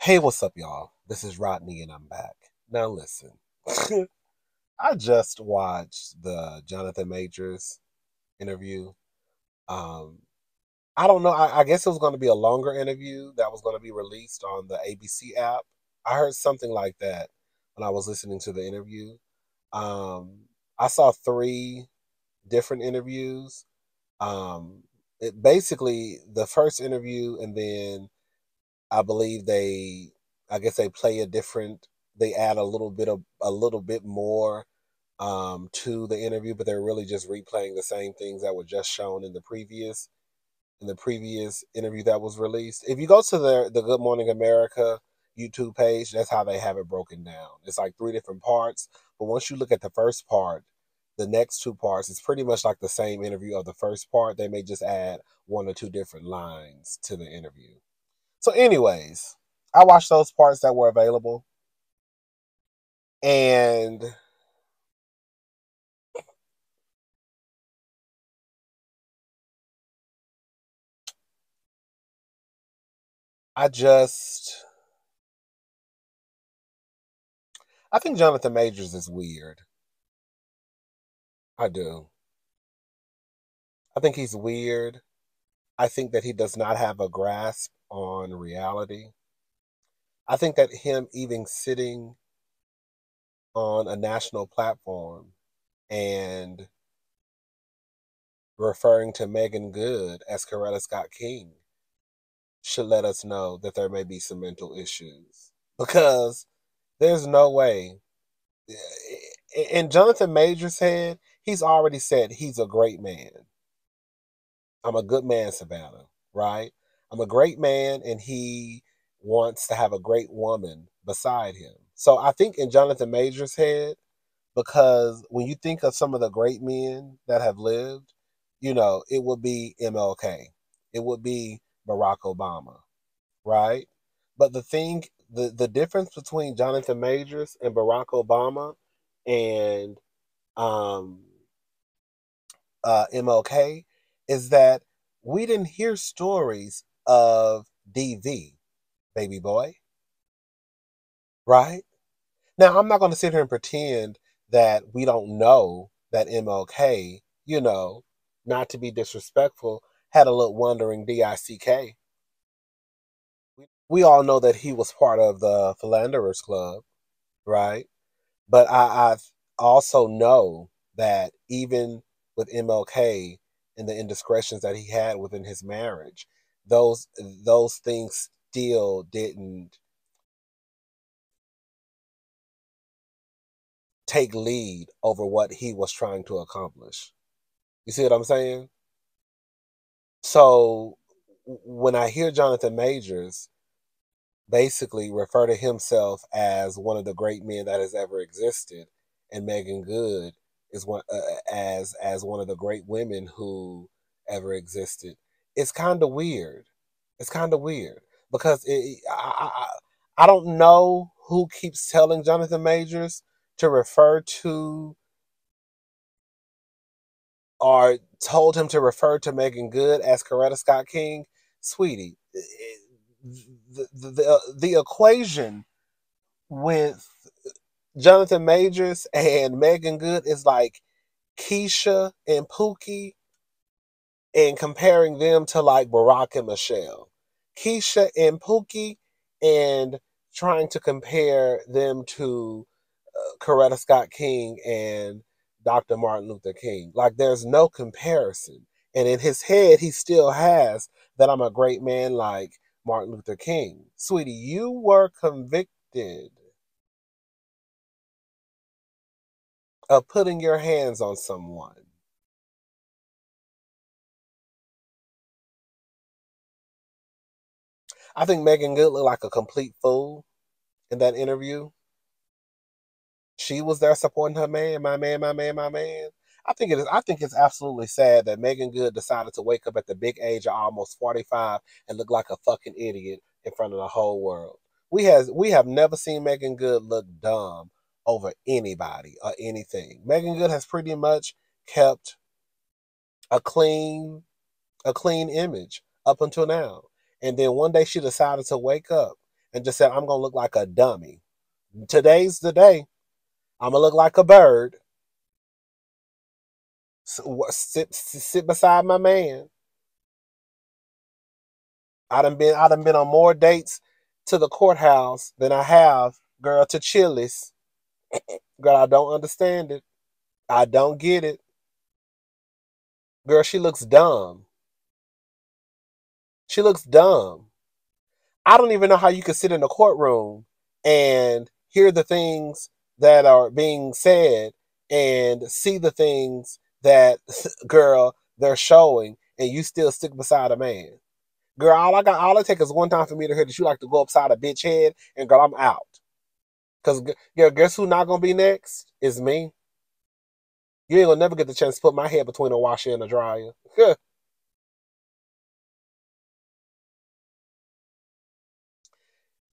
Hey, what's up, y'all? This is Rodney, and I'm back. Now, listen, I just watched the Jonathan Majors interview. Um, I don't know. I guess it was going to be a longer interview that was going to be released on the ABC app. I heard something like that when I was listening to the interview. Um, I saw three different interviews. Um, it basically the first interview, and then I believe I guess they play a different, they add a little bit more to the interview, but they're really just replaying the same things that were just shown in the previous interview that was released. If you go to the Good Morning America YouTube page, that's how they have it broken down. It's like three different parts, but once you look at the first part, the next two parts, it's pretty much like the same interview of the first part. They may just add one or two different lines to the interview. So, anyways, I watched those parts that were available, and I just I think Jonathan Majors is weird. I do. I think he's weird. I think that he does not have a grasp on reality. I think that him even sitting on a national platform and referring to Megan Good as Coretta Scott King should let us know that there may be some mental issues, because there's no way. In Jonathan Major's head, he's already said he's a great man. I'm a good man, Savannah, right? I'm a great man, and he wants to have a great woman beside him. So I think in Jonathan Major's head, because when you think of some of the great men that have lived, it would be MLK, it would be Barack Obama, right? But the difference between Jonathan Majors and Barack Obama and um, MLK is that we didn't hear stories of DV, baby boy, right? Now, I'm not going to sit here and pretend that we don't know that MLK, not to be disrespectful, had a little wandering DICK. We all know that he was part of the Philanderers Club, right? But I also know that even with MLK and the indiscretions that he had within his marriage, those things still didn't take lead over what he was trying to accomplish. You see what I'm saying? So when I hear Jonathan Majors basically refer to himself as one of the great men that has ever existed, and Megan Good is one as one of the great women who ever existed. It's kind of weird. It's kind of weird because I don't know who keeps telling Jonathan Majors to refer to, or told him to refer to Megan Good as Coretta Scott King. Sweetie, the equation with Jonathan Majors and Megan Good is like Keisha and Pookie, and comparing them to like Barack and Michelle. Keisha and Pookie, and trying to compare them to Coretta Scott King and Dr. Martin Luther King. Like there's no comparison. And in his head, he still has that I'm a great man like Martin Luther King. Sweetie, you were convicted of putting your hands on someone. I think Megan Good looked like a complete fool in that interview. She was there supporting her man, my man, my man, my man. I think it's absolutely sad that Megan Good decided to wake up at the big age of almost 45 and look like a fucking idiot in front of the whole world. We have never seen Megan Good look dumb over anybody or anything. Megan Good has pretty much kept a clean image up until now. And then one day she decided to wake up and just said, I'm going to look like a dummy. Today's the day. I'm going to look like a bird. Sit beside my man. I done been on more dates to the courthouse than I have, girl, to Chili's. Girl, I don't understand it. I don't get it. Girl, she looks dumb. She looks dumb. I don't even know how you could sit in a courtroom and hear the things that are being said and see the things that, girl, they're showing, and you still stick beside a man. Girl, all it takes is one time for me to hear that you like to go upside a bitch head, and girl, I'm out. Cause girl, guess who not gonna be next? Is me. You ain't gonna never get the chance to put my head between a washer and a dryer.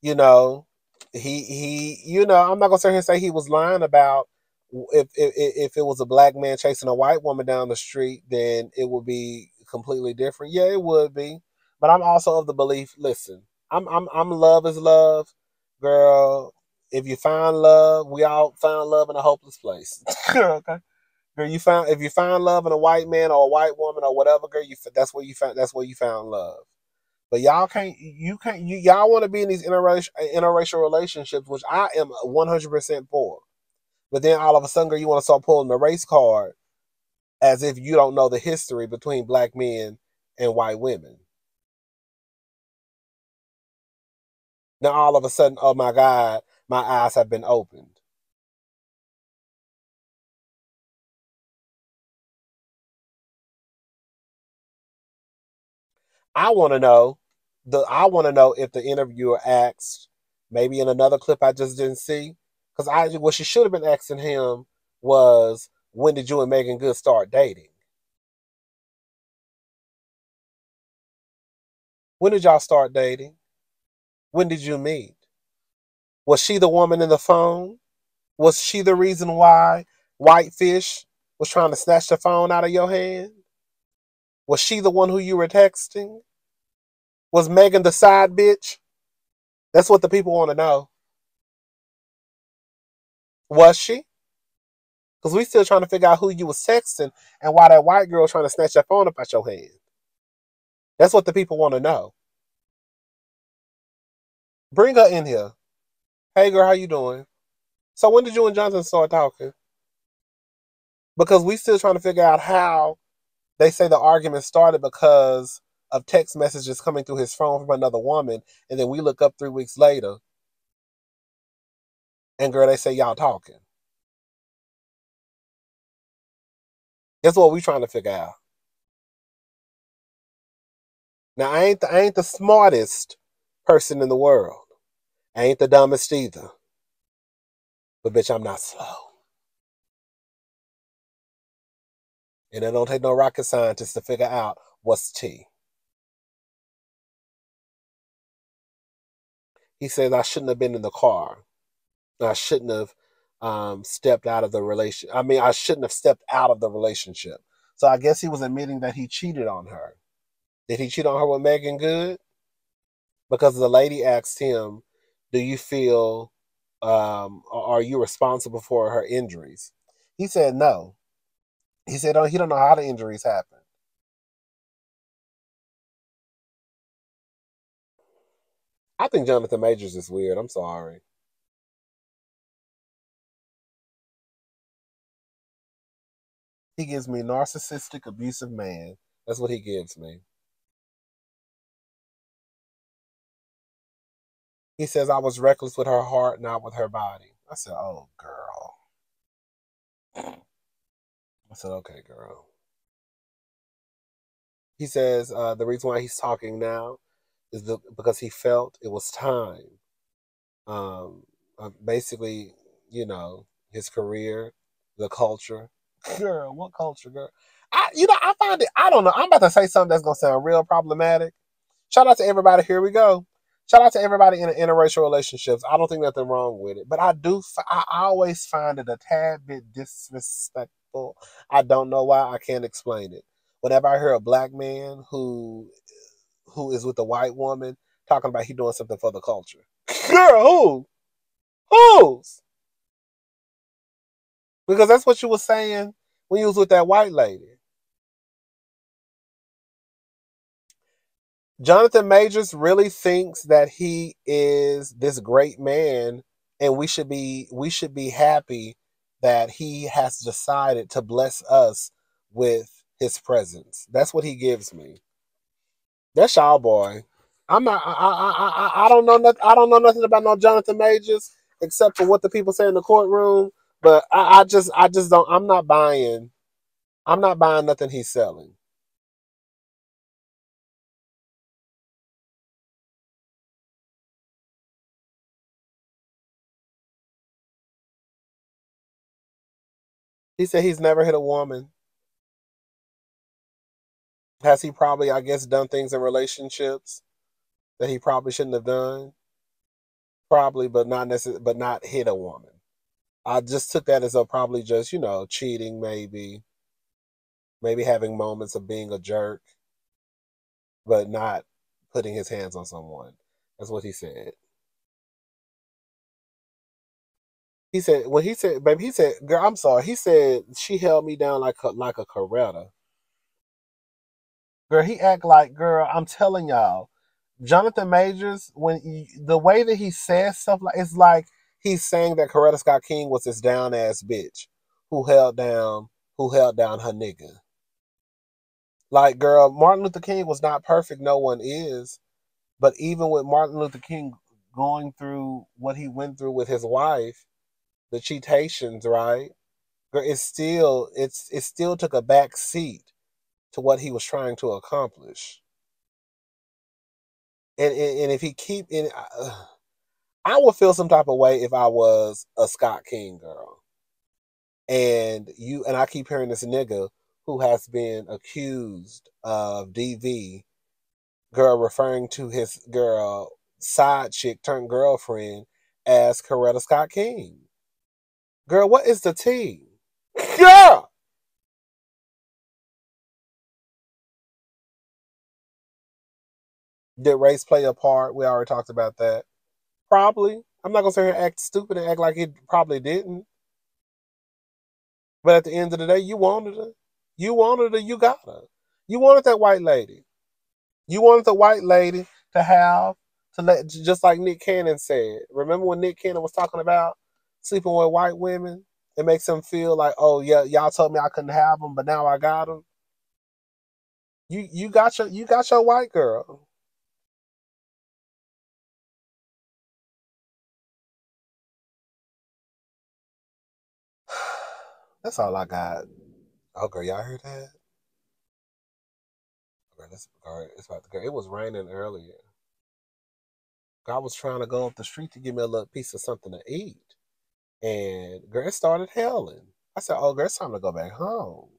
You know, I'm not gonna sit here and say he was lying about if it was a black man chasing a white woman down the street, then it would be completely different. Yeah, it would be. But I'm also of the belief, listen, I'm love is love, girl. If you find love, we all found love in a hopeless place. Okay. Girl, if you find love in a white man or a white woman or whatever, girl, that's where you found love. But y'all want to be in these interracial relationships, which I am 100% for. But then all of a sudden, girl, you want to start pulling the race card as if you don't know the history between black men and white women. Now all of a sudden, oh my God, my eyes have been opened. I want to know if the interviewer asked, maybe in another clip I just didn't see, because what she should have been asking him was, when did you and Megan Good start dating? When did y'all start dating? When did you meet? Was she the woman in the phone? Was she the reason why Whitefish was trying to snatch the phone out of your hand? Was she the one who you were texting? Was Megan the side bitch? That's what the people want to know. Was she? Because we still trying to figure out who you was texting and why that white girl trying to snatch your phone up out your hand. That's what the people want to know. Bring her in here. Hey girl, how you doing? So when did you and Johnson start talking? Because we still trying to figure out how they say the argument started because of text messages coming through his phone from another woman, and then we look up 3 weeks later, and girl, they say y'all talking. That's what we trying to figure out. Now I ain't the smartest person in the world. I ain't the dumbest either. But bitch, I'm not slow. And it don't take no rocket scientist to figure out what's T. He says I shouldn't have been in the car. I shouldn't have stepped out of the relation. I mean, I shouldn't have stepped out of the relationship. So I guess he was admitting that he cheated on her. Did he cheat on her with Megan Good? Because the lady asked him, "Do you feel? Are you responsible for her injuries?" He said no. He said, "Oh, he don't know how the injuries happen." I think Jonathan Majors is weird. I'm sorry. He gives me narcissistic, abusive man. That's what he gives me. He says I was reckless with her heart, not with her body. I said, "Oh, girl." I said, "Okay, girl." He says the reason why he's talking now is because he felt it was time. Basically, his career, the culture. Girl, what culture, girl? I find it. I don't know. I'm about to say something that's gonna sound real problematic. Shout out to everybody. Here we go. Shout out to everybody in interracial relationships. I don't think nothing wrong with it, but I do. I always find it a tad bit disrespectful. I don't know why. I can't explain it. Whenever I hear a black man who is with a white woman talking about he doing something for the culture, Girl, who? Whose? Because that's what you were saying when you was with that white lady. Jonathan Majors really thinks that he is this great man, and we should be happy that he has decided to bless us with his presence. That's what he gives me. That's y'all boy. I'm not. I don't know nothing. I don't know nothing about no Jonathan Majors except for what the people say in the courtroom. But I just don't. I'm not buying. I'm not buying nothing he's selling. He said he's never hit a woman. Has he probably, I guess, done things in relationships that he probably shouldn't have done? Probably, but not necessarily, but not hit a woman. I just took that as a probably just cheating, maybe having moments of being a jerk, but not putting his hands on someone. That's what he said. He said when he said, baby, he said, girl, I'm sorry. He said she held me down like a Coretta. Girl, he act like, girl, I'm telling y'all, Jonathan Majors, the way that he says stuff, like it's like he's saying that Coretta Scott King was this down ass bitch who held down who held down her nigga. Like, girl, Martin Luther King was not perfect. No one is. But even with Martin Luther King going through what he went through with his wife, the cheatations, right? Girl, it still took a back seat to what he was trying to accomplish. And if he keep in, I would feel some type of way if I was a Scott King girl, and I keep hearing this nigga who has been accused of DV, girl, referring to his girl side chick turned girlfriend as Coretta Scott King. Girl, what is the tea? Girl, did race play a part? We already talked about that. Probably. I'm not gonna sit here and act stupid and act like it probably didn't. But at the end of the day, you wanted her. You wanted her. You got her. You wanted that white lady. You wanted the white lady to have to let, just like Nick Cannon said. Remember when Nick Cannon was talking about sleeping with white women? It makes him feel like, oh yeah, y'all told me I couldn't have them, but now I got them. You got your white girl. That's all I got. Oh girl, y'all heard that? Girl, it's about to go. It was raining earlier. I was trying to go up the street to give me a little piece of something to eat. And girl, it started hailing. I said, oh girl, it's time to go back home.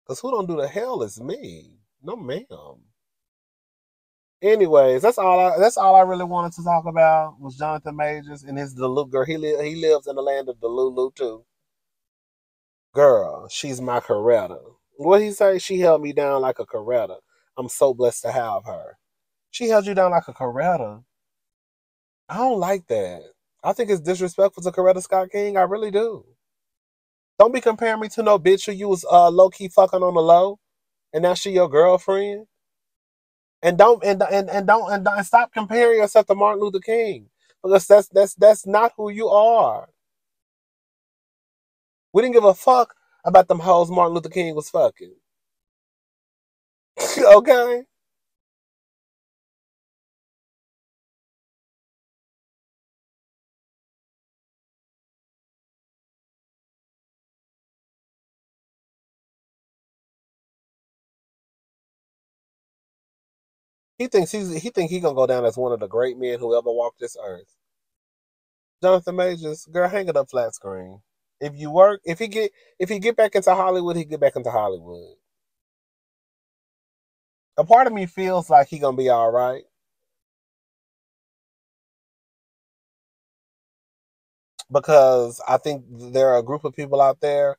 Cause who don't do the hell is me. No ma'am. Anyways, that's all I really wanted to talk about was Jonathan Majors and his Delulu girl. He lives in the land of Delulu too. Girl, she's my Coretta. What he say? She held me down like a Coretta. I'm so blessed to have her. She held you down like a Coretta. I don't like that. I think it's disrespectful to Coretta Scott King. I really do. Don't be comparing me to no bitch who you was low key fucking on the low, and now she your girlfriend. And stop comparing yourself to Martin Luther King, because that's not who you are. We didn't give a fuck about them hoes Martin Luther King was fucking. Okay, he gonna go down as one of the great men who ever walked this earth. Jonathan Majors, girl, hang it up flat screen. If you work, if he get back into Hollywood, he get back into Hollywood. A part of me feels like he gonna be all right because I think there are a group of people out there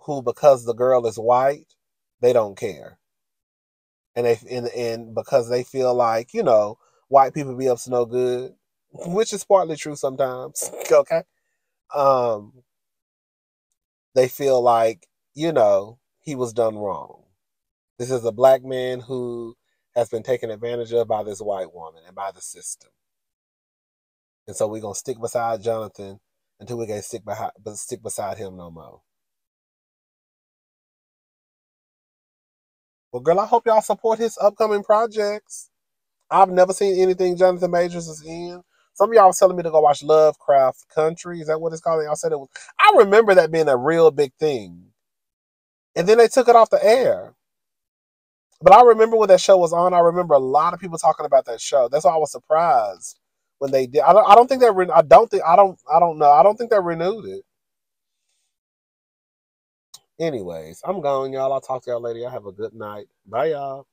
who, because the girl is white, they don't care, and because they feel like white people be up to no good. which is partly true sometimes. Okay. Um, they feel like, he was done wrong. This is a black man who has been taken advantage of by this white woman and by the system. And so we're gonna stick beside Jonathan until we can stick beside him no more. Well, girl, I hope y'all support his upcoming projects. I've never seen anything Jonathan Majors is in. Some of y'all was telling me to go watch Lovecraft Country. Is that what it's called? Y'all said it was. I remember that being a real big thing, and then they took it off the air. But I remember when that show was on. I remember a lot of people talking about that show. That's why I was surprised when they did. I don't think that. I don't think. I don't know. I don't think they renewed it. Anyways, I'm going, y'all. I'll talk to y'all later. Y'all have a good night. Bye, y'all.